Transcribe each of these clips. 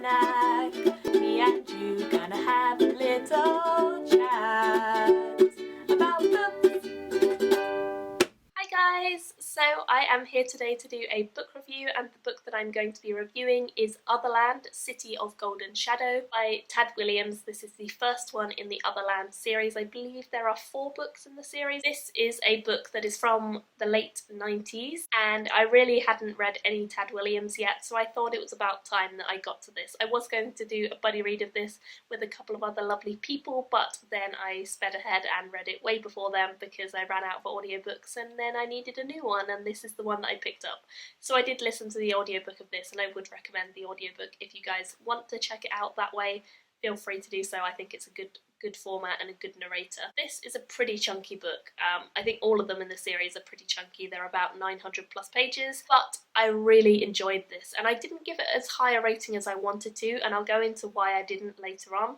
snack. Me and you gonna have a little chat about books. Hi guys! So I am here today to do a book review, and the book that I'm going to be reviewing is Otherland, City of Golden Shadow by Tad Williams. This is the first one in the Otherland series. I believe there are 4 books in the series. This is a book that is from the late 90s, and I really hadn't read any Tad Williams yet, so I thought it was about time that I got to this. I was going to do a buddy read of this with a couple of other lovely people, but then I sped ahead and read it way before them because I ran out of audiobooks, and then I needed a new one, and this is the one that I picked up. So I did listen to the audiobook of this, and I would recommend the audiobook if you guys want to check it out that way. Feel free to do so. I think it's a good format and a good narrator. This is a pretty chunky book. I think all of them in the series are pretty chunky. They're about 900 plus pages, but I really enjoyed this, and I didn't give it as high a rating as I wanted to, and I'll go into why I didn't later on.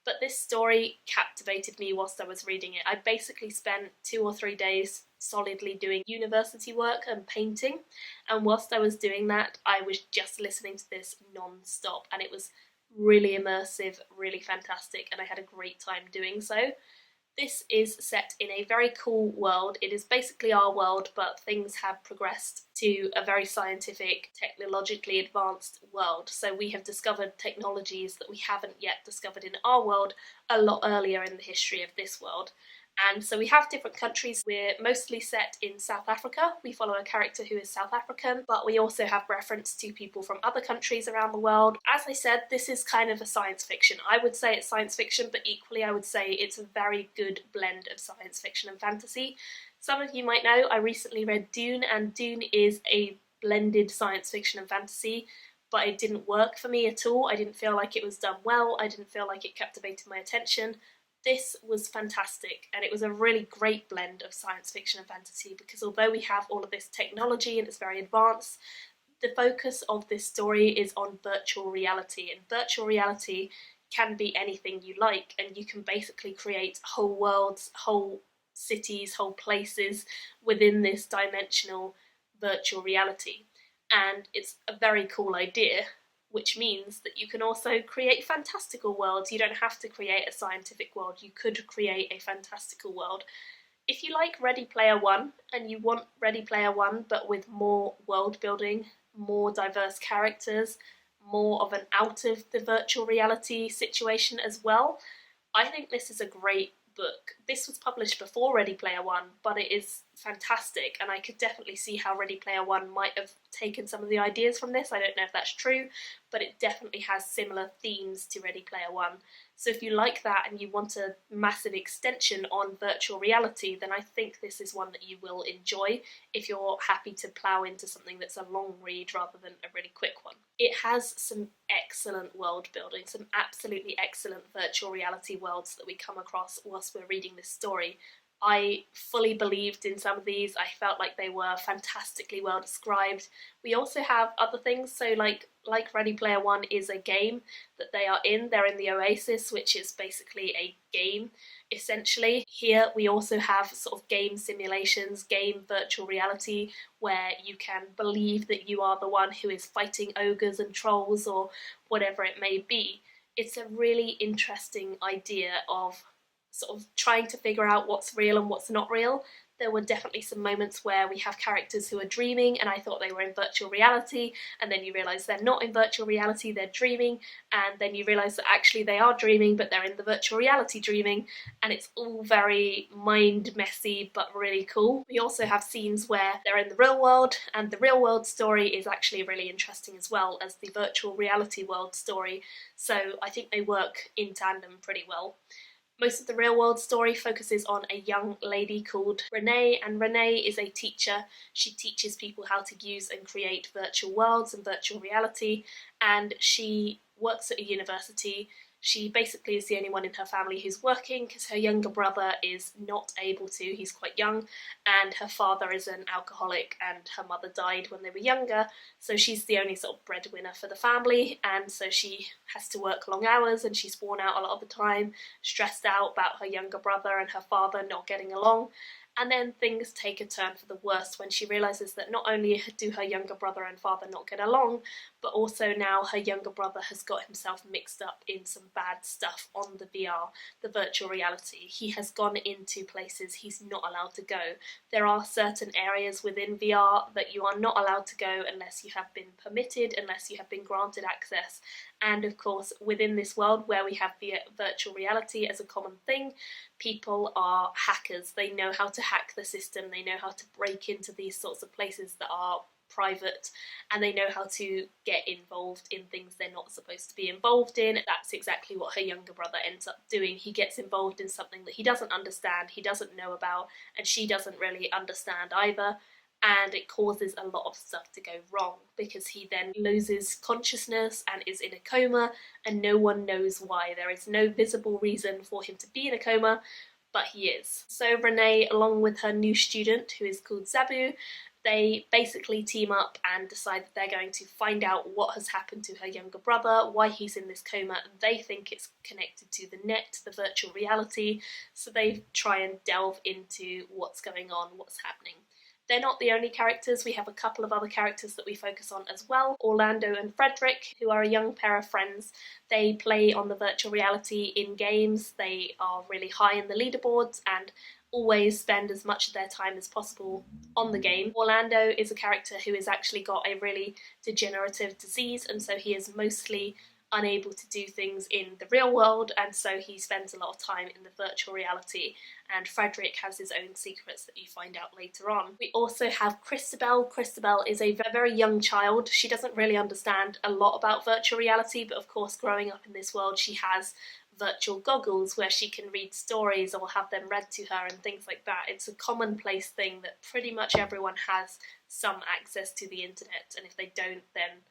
But this story captivated me whilst I was reading it. I basically spent 2 or 3 days solidly doing university work and painting, and whilst I was doing that I was just listening to this non-stop, and it was really immersive, really fantastic, and I had a great time doing so. This is set in a very cool world. It is basically our world, but things have progressed to a very scientific, technologically advanced world. So we have discovered technologies that we haven't yet discovered in our world a lot earlier in the history of this world. And so we have different countries. We're mostly set in South Africa. We follow a character who is South African, but we also have reference to people from other countries around the world. As I said, this is kind of a science fiction. I would say it's science fiction, but equally I would say it's a very good blend of science fiction and fantasy. Some of you might know I recently read Dune, and Dune is a blended science fiction and fantasy, but it didn't work for me at all. I didn't feel like it was done well. I didn't feel like it captivated my attention. This was fantastic, and it was a really great blend of science fiction and fantasy, because although we have all of this technology and it's very advanced, the focus of this story is on virtual reality, and virtual reality can be anything you like, and you can basically create whole worlds, whole cities, whole places within this dimensional virtual reality. And it's a very cool idea, which means that you can also create fantastical worlds. You don't have to create a scientific world, you could create a fantastical world. If you like Ready Player One, and you want Ready Player One but with more world building, more diverse characters, more of an out of the virtual reality situation as well, I think this is a great book. This was published before Ready Player One, but it is fantastic, and I could definitely see how Ready Player One might have taken some of the ideas from this. I don't know if that's true, but it definitely has similar themes to Ready Player One. So if you like that and you want a massive extension on virtual reality, then I think this is one that you will enjoy if you're happy to plough into something that's a long read rather than a really quick one. It has some excellent world building, some absolutely excellent virtual reality worlds that we come across whilst we're reading this story. I fully believed in some of these. I felt like they were fantastically well described. We also have other things, so like Ready Player One is a game that they are in. They're in the Oasis, which is basically a game, essentially. Here we also have sort of game simulations, game virtual reality, where you can believe that you are the one who is fighting ogres and trolls or whatever it may be. It's a really interesting idea of sort of trying to figure out what's real and what's not real. There were definitely some moments where we have characters who are dreaming, and I thought they were in virtual reality, and then you realise they're not in virtual reality, they're dreaming, and then you realise that actually they are dreaming, but they're in the virtual reality dreaming, and it's all very mind messy but really cool. We also have scenes where they're in the real world, and the real world story is actually really interesting as well as the virtual reality world story, so I think they work in tandem pretty well. Most of the real world story focuses on a young lady called Renee, and Renee is a teacher. She teaches people how to use and create virtual worlds and virtual reality, and she works at a university. She basically is the only one in her family who's working because her younger brother is not able to, he's quite young, and her father is an alcoholic and her mother died when they were younger, so she's the only sort of breadwinner for the family, and so she has to work long hours and she's worn out a lot of the time, stressed out about her younger brother and her father not getting along. And then things take a turn for the worse when she realises that not only do her younger brother and father not get along, but also now her younger brother has got himself mixed up in some bad stuff on the VR, the virtual reality. He has gone into places he's not allowed to go. There are certain areas within VR that you are not allowed to go unless you have been permitted, unless you have been granted access. And of course, within this world where we have the virtual reality as a common thing, people are hackers. They know how to hack the system, they know how to break into these sorts of places that are private, and they know how to get involved in things they're not supposed to be involved in. That's exactly what her younger brother ends up doing. He gets involved in something that he doesn't understand, he doesn't know about, and she doesn't really understand either. And it causes a lot of stuff to go wrong because he then loses consciousness and is in a coma, and no one knows why. There is no visible reason for him to be in a coma, but he is. So Renee, along with her new student who is called Sabu, they basically team up and decide that they're going to find out what has happened to her younger brother, why he's in this coma, and they think it's connected to the net, the virtual reality, so they try and delve into what's going on, what's happening. They're not the only characters, we have a couple of other characters that we focus on as well. Orlando and Frederick, who are a young pair of friends. They play on the virtual reality in games, they are really high in the leaderboards and always spend as much of their time as possible on the game. Orlando is a character who has actually got a really degenerative disease, and so he is mostly unable to do things in the real world, and so he spends a lot of time in the virtual reality, and Frederick has his own secrets that you find out later on. We also have Christabel. Christabel is a very young child. She doesn't really understand a lot about virtual reality, but of course growing up in this world she has virtual goggles where she can read stories or have them read to her and things like that. It's a commonplace thing that pretty much everyone has some access to the internet, and if they don't, then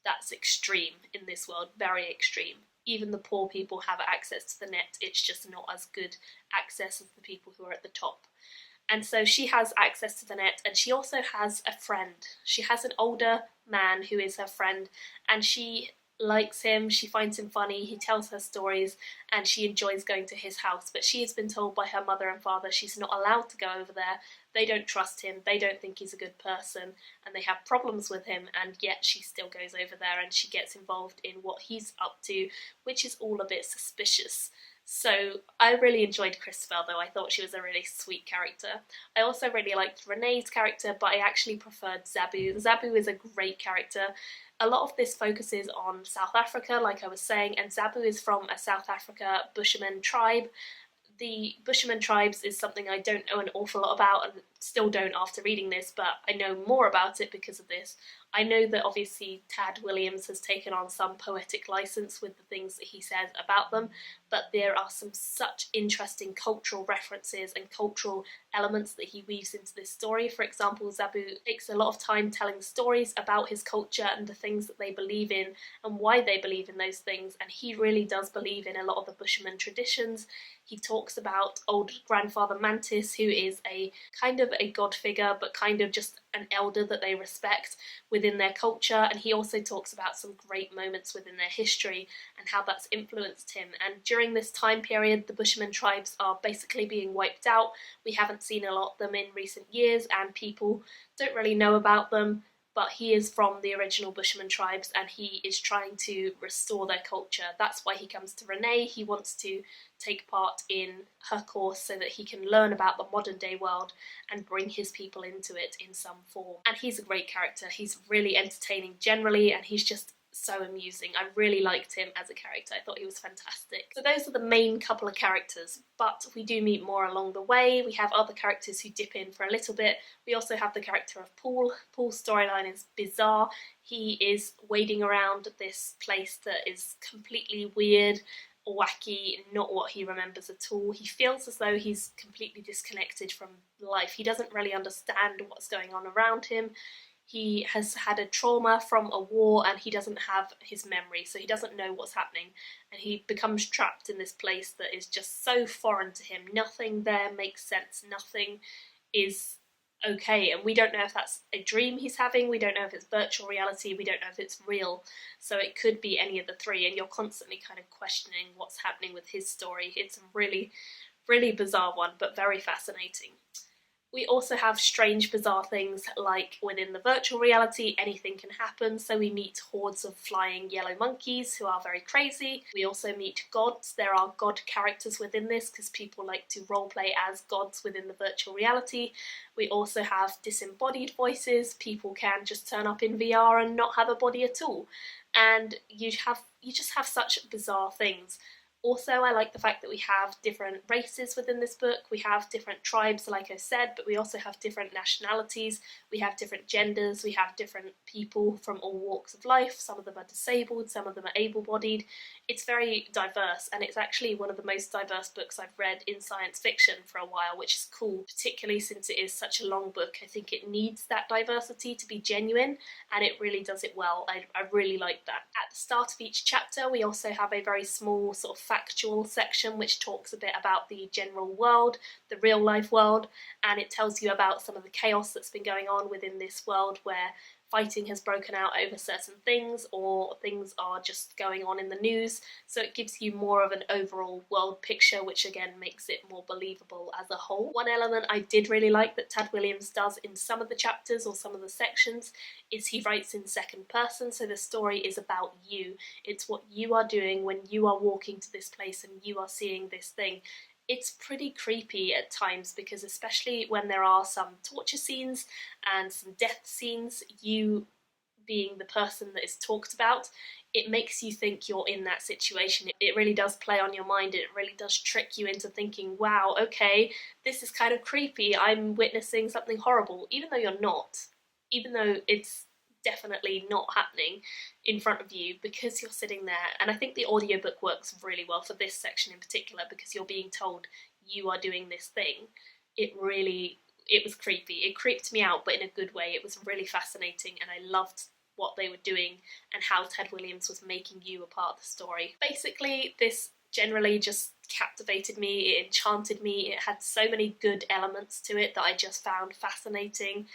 that's extreme in this world, very extreme. Even the poor people have access to the net, it's just not as good access as the people who are at the top. And so she has access to the net, and she also has a friend. She has an older man who is her friend, and she likes him, she finds him funny, he tells her stories, and she enjoys going to his house. But she has been told by her mother and father she's not allowed to go over there. They don't trust him, they don't think he's a good person, and they have problems with him, and yet she still goes over there and she gets involved in what he's up to, which is all a bit suspicious. So I really enjoyed Christabel though, I thought she was a really sweet character. I also really liked Renee's character, but I actually preferred Sabu. Sabu is a great character. A lot of this focuses on South Africa, like I was saying, and Sabu is from a South Africa Busherman tribe. The Busherman tribes is something I don't know an awful lot about, and still don't after reading this, but I know more about it because of this. I know that obviously Tad Williams has taken on some poetic license with the things that he says about them, but there are some such interesting cultural references and cultural elements that he weaves into this story. For example, Sabu takes a lot of time telling stories about his culture and the things that they believe in and why they believe in those things, and he really does believe in a lot of the Busherman traditions. He talks about old grandfather Mantis, who is a kind of a god figure, but kind of just an elder that they respect within their culture, and he also talks about some great moments within their history and how that's influenced him. And during this time period, the Busherman tribes are basically being wiped out. We haven't seen a lot of them in recent years, and people don't really know about them, but he is from the original Busherman tribes and he is trying to restore their culture. That's why he comes to Renee. He wants to take part in her course so that he can learn about the modern day world and bring his people into it in some form. And he's a great character. He's really entertaining generally, and he's just so amusing. I really liked him as a character. I thought he was fantastic. So those are the main couple of characters, but we do meet more along the way. We have other characters who dip in for a little bit. We also have the character of Paul. Paul's storyline is bizarre. He is wading around this place that is completely weird, wacky, not what he remembers at all. He feels as though he's completely disconnected from life. He doesn't really understand what's going on around him. He has had a trauma from a war and he doesn't have his memory, so he doesn't know what's happening, and he becomes trapped in this place that is just so foreign to him. Nothing there makes sense, nothing is okay, and we don't know if that's a dream he's having, we don't know if it's virtual reality, we don't know if it's real, so it could be any of the three, and you're constantly kind of questioning what's happening with his story. It's a really, really bizarre one, but very fascinating. We also have strange, bizarre things like within the virtual reality, anything can happen. So we meet hordes of flying yellow monkeys who are very crazy. We also meet gods. There are god characters within this because people like to roleplay as gods within the virtual reality. We also have disembodied voices. People can just turn up in VR and not have a body at all. And you just have such bizarre things. Also, I like the fact that we have different races within this book. We have different tribes, like I said, but we also have different nationalities. We have different genders. We have different people from all walks of life. Some of them are disabled, some of them are able-bodied. It's very diverse, and it's actually one of the most diverse books I've read in science fiction for a while, which is cool, particularly since it is such a long book. I think it needs that diversity to be genuine, and it really does it well. I really like that. At the start of each chapter, we also have a very small sort of factual section which talks a bit about the general world, the real life world, and it tells you about some of the chaos that's been going on within this world where fighting has broken out over certain things, or things are just going on in the news. So it gives you more of an overall world picture, which again makes it more believable as a whole. One element I did really like that Tad Williams does in some of the chapters or some of the sections is he writes in second person, so the story is about you. It's what you are doing when you are walking to this place and you are seeing this thing. It's pretty creepy at times because especially when there are some torture scenes and some death scenes, you being the person that is talked about, it makes you think you're in that situation. It really does play on your mind. It really does trick you into thinking, wow, okay, this is kind of creepy. I'm witnessing something horrible, even though you're not. Even though it's definitely not happening in front of you, because you're sitting there. And I think the audiobook works really well for this section in particular because you're being told you are doing this thing. It was creepy. It creeped me out, but in a good way. It was really fascinating, and I loved what they were doing and how Ted Williams was making you a part of the story. Basically, this generally just captivated me, it enchanted me, it had so many good elements to it that I just found fascinating,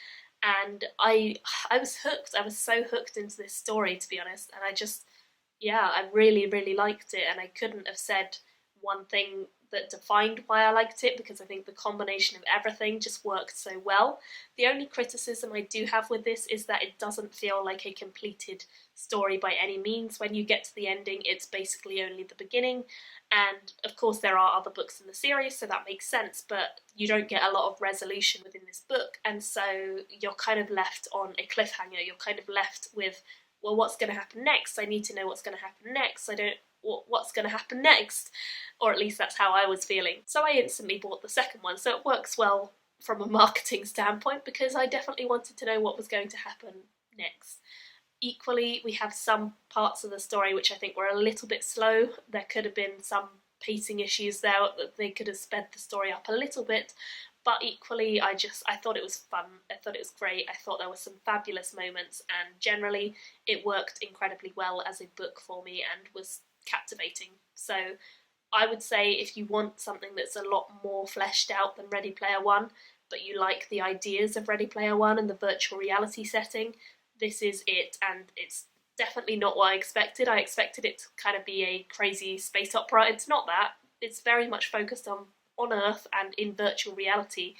and I was hooked. I was so hooked into this story, to be honest, and I really, really liked it, and I couldn't have said one thing that defined why I liked it, because I think the combination of everything just worked so well. The only criticism I do have with this is that it doesn't feel like a completed story by any means. When you get to the ending, it's basically only the beginning, and of course there are other books in the series, so that makes sense, but you don't get a lot of resolution within this book, and so you're kind of left on a cliffhanger. You're kind of left with, well, what's going to happen next? I need to know what's going to happen next. What's going to happen next? Or at least that's how I was feeling. So I instantly bought the second one, so it works well from a marketing standpoint because I definitely wanted to know what was going to happen next. Equally, we have some parts of the story which I think were a little bit slow. There could have been some pacing issues there, that they could have sped the story up a little bit, but equally I thought it was fun, I thought it was great, I thought there were some fabulous moments, and generally it worked incredibly well as a book for me and was captivating. So I would say if you want something that's a lot more fleshed out than Ready Player One, but you like the ideas of Ready Player One and the virtual reality setting, this is it, and it's definitely not what I expected. I expected it to kind of be a crazy space opera. It's not that. It's very much focused on Earth and in virtual reality,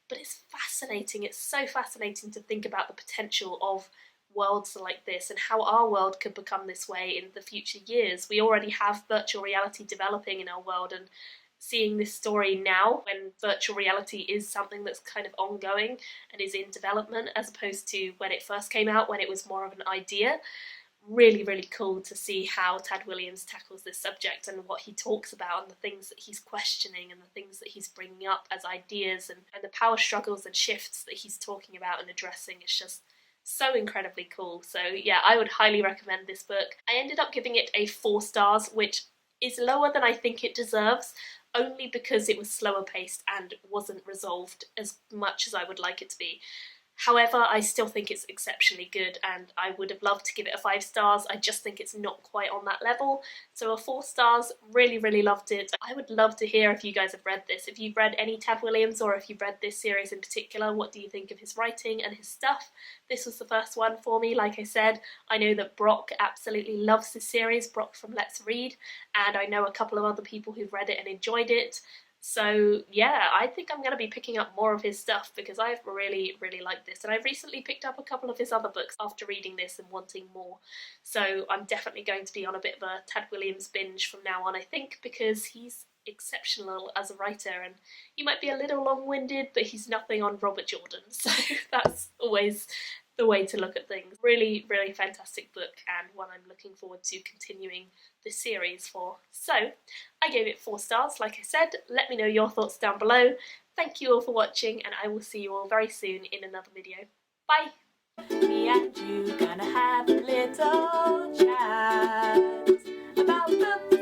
but it's fascinating. It's so fascinating to think about the potential of worlds like this and how our world could become this way in the future years. We already have virtual reality developing in our world, and seeing this story now when virtual reality is something that's kind of ongoing and is in development as opposed to when it first came out, when it was more of an idea. Really, really cool to see how Tad Williams tackles this subject and what he talks about and the things that he's questioning and the things that he's bringing up as ideas, and the power struggles and shifts that he's talking about and addressing. It's just so incredibly cool. So yeah, I would highly recommend this book. I ended up giving it a 4 stars, which is lower than I think it deserves, only because it was slower paced and wasn't resolved as much as I would like it to be. However, I still think it's exceptionally good, and I would have loved to give it a 5 stars. I just think it's not quite on that level. So a 4 stars, really, really loved it. I would love to hear if you guys have read this. If you've read any Tad Williams, or if you've read this series in particular, what do you think of his writing and his stuff? This was the first one for me, like I said. I know that Brock absolutely loves this series, Brock from Let's Read, and I know a couple of other people who've read it and enjoyed it. So yeah, I think I'm going to be picking up more of his stuff because I've really, really liked this. And I've recently picked up a couple of his other books after reading this and wanting more. So I'm definitely going to be on a bit of a Tad Williams binge from now on, I think, because he's exceptional as a writer, and he might be a little long-winded, but he's nothing on Robert Jordan. So that's always the way to look at things. Really, really fantastic book, and one I'm looking forward to continuing the series for. So I gave it 4 stars, like I said. Let me know your thoughts down below. Thank you all for watching, and I will see you all very soon in another video. Bye! Me and you gonna have a little chat about the